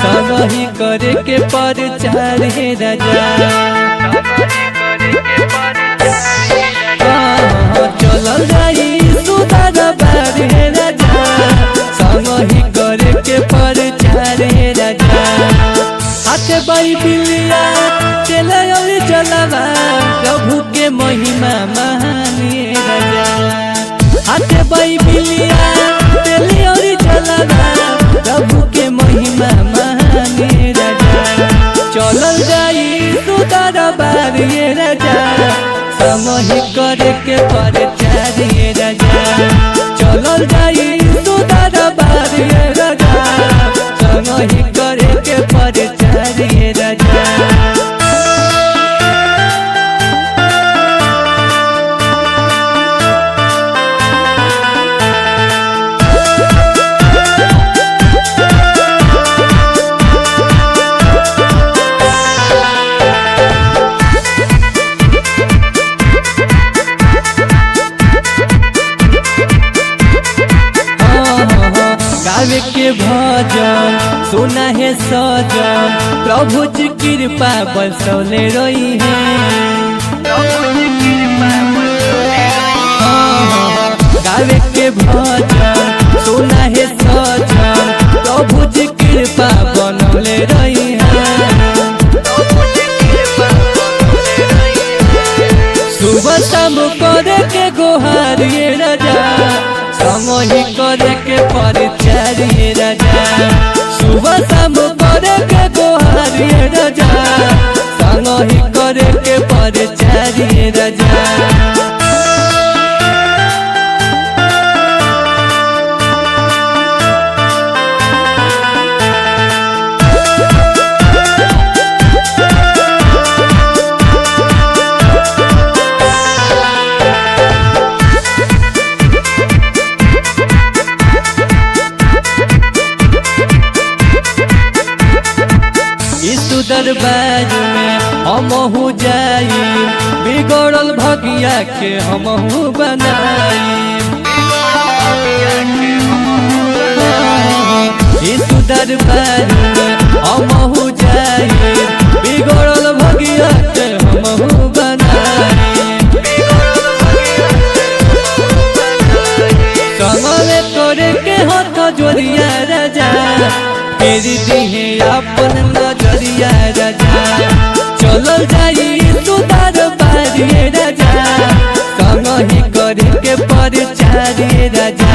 संगही करे के परचार हे राजा चलल जाई सुधार बार हे राजा संगही करे के परचार हे राजा हाथे बाई बिलिया चले और चलावा प्रभु के महिमा महान हे राजा हाथे बाई बिलिया चले और चलावा प्रभु के महिमा महान हे राजा चलल जाई सुधार बार हे राजा समही करे के परचार हे राजा चलल जाई सुधार बार हे राजा समही करे के परचार हे राजा गावे के भजन सुना है सजन प्रभु जी कृपा बरसौले रही है गावे के भजन सुना है सजन प्रभु जी कृपा बनौले रही है सुबह शाम करे के गोहार ये राजा समही करे के परचार हे राजा सुबह शाम करे के गोहार हे राजा समही करे के परचार हे राजा दरबार में हमहू जाई बिगड़ल भगिया के हमहू बनाई इस दरबार में हमहू जाई बिगड़ल भगिया के हमहू बनाई कमले तोरे के हाथ जोड़िया राजा फेरी दिहे अपन नजरिया राजा चलल जाई सुधार बार हे राजा संगही करे के परचार हे राजा।